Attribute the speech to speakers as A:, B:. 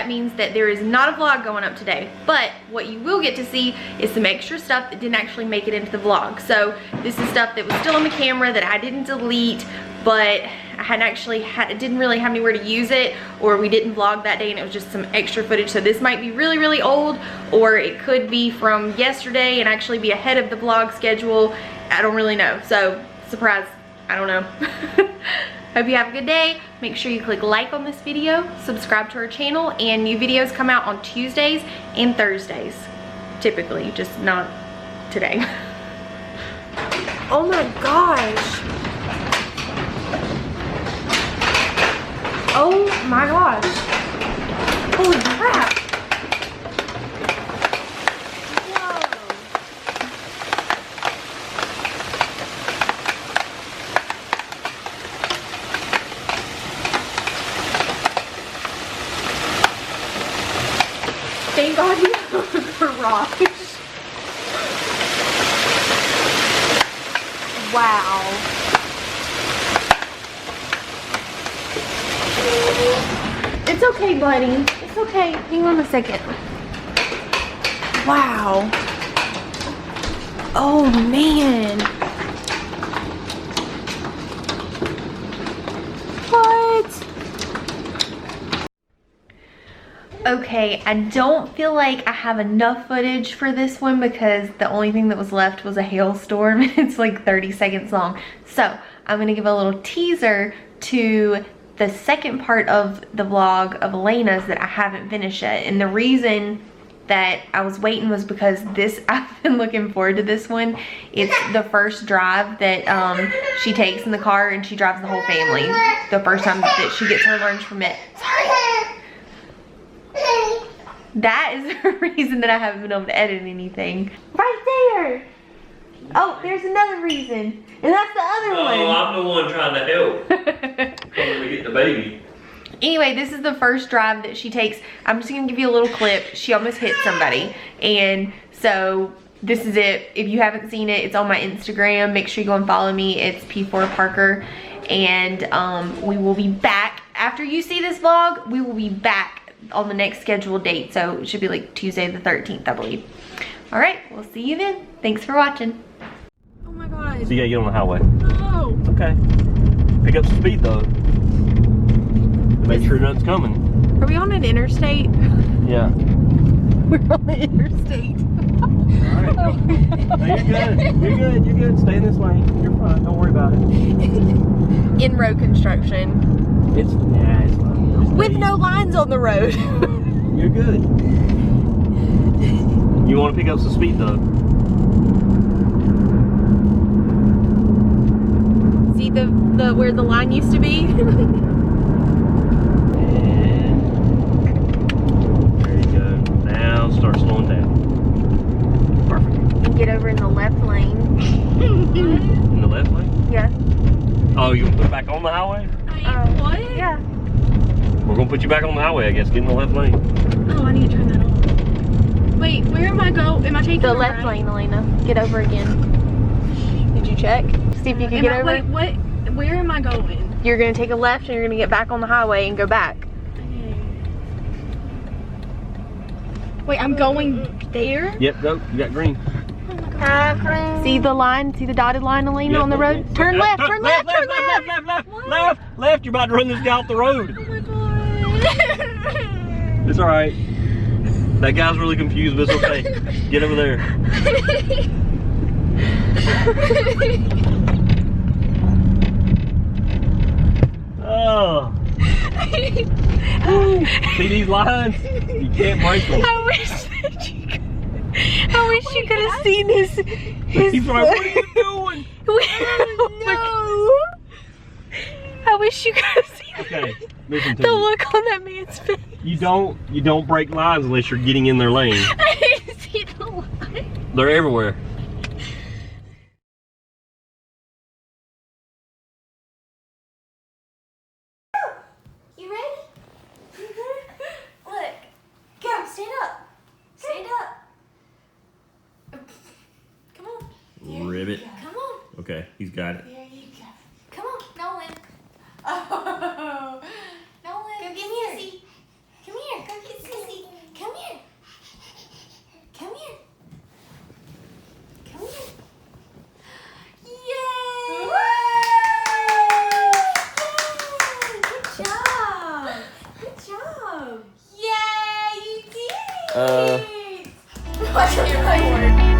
A: means that there is not a vlog going up today. But what you will get to see is some extra stuff that didn't actually make it into the vlog. So this is stuff that was still on the camera that I didn't delete, but I hadn't actually didn't really have anywhere to use it, or we didn't vlog that day and it was just some extra footage. So this might be really, really old, or it could be from yesterday and actually be ahead of the vlog schedule. I don't really know. So surprise, I don't know. Hope you have a good day. Make sure you click like on this video, subscribe to our channel, and new videos come out on Tuesdays and Thursdays. Typically, just not today. Oh my gosh. Oh my gosh. Holy crap. Thank God you have a garage. Wow. It's okay, buddy. It's okay. Hang on a second. Wow. Oh, man. What? Okay, I don't feel like I have enough footage for this one because the only thing that was left was a hailstorm. It's like 30 seconds long. So I'm gonna give a little teaser to the second part of the vlog of Elena's that I haven't finished yet. And the reason that I was waiting was because this, I've been looking forward to this one. It's the first drive that she takes in the car, and she drives the whole family. The first time that she gets her lunch from it. Sorry. That is the reason that I haven't been able to edit anything. Right there. Oh, there's another reason. And that's the other one.
B: Oh, I'm the one trying to help. Trying to get the baby.
A: Anyway, this is the first drive that she takes. I'm just gonna give you a little clip. She almost hit somebody. And so this is it. If you haven't seen it, it's on my Instagram. Make sure you go and follow me. It's P4Parker. And we will be back. After you see this vlog, we will be back on the next scheduled date. So it should be like Tuesday the 13th, I believe. All right, we'll see you then. Thanks for watching. Oh my God.
B: So you gotta get on the highway.
A: No.
B: It's okay. Pick up some speed though. Make sure nothing's coming.
A: Are we on an interstate?
B: Yeah.
A: We're on the interstate.
B: Alright. No, you're good. You're good. You're good. Stay in this lane. You're fine. Don't worry about it.
A: In road construction.
B: It's fine.
A: With no lines on the road.
B: You're good. You want to pick up some speed though.
A: See the where the line used to be?
B: Start slowing down. Perfect.
A: And get over in the left lane.
B: In the left lane?
A: Yeah.
B: Oh, you gonna put it back on the highway?
A: What? Yeah.
B: We're gonna put you back on the highway, I guess. Get in the left lane.
C: Oh, I need to turn that on. Wait, where am I going? Am I taking
A: the left lane, Elena? Get over again. Did you check? See if you can get over?
C: Wait, what? Where am I going?
A: You're gonna take a left and you're gonna get back on the highway and go back.
C: Wait, I'm going there?
B: Yep, go. You got green.
A: See the line? See the dotted line, Elena,
B: Yep,
A: on the road?
B: yep.
A: Turn left, turn left, turn left!
B: Left. You're about to run this guy off the road.
C: Oh my God.
B: It's alright. That guy's really confused, but it's okay. Get over there. Oh. See these lines? You can't break them.
A: I wish you could have seen his
B: He's like, what are you doing?
A: No! I wish you could have seen
B: Okay, listen to
A: the
B: me.
A: look on that man's face.
B: You don't break lines unless you're getting in their lane.
C: I didn't see the line.
B: They're everywhere.
A: You ready? Look. Go, stand up. Stand up. Come on.
B: Ribbit.
A: Come on.
B: Okay, he's got it.
A: There you go. Come on, Nolan. Oh, Nolan. Go get Sissy. Come here. Go get Sissy.
B: Uh.
A: Watch your work.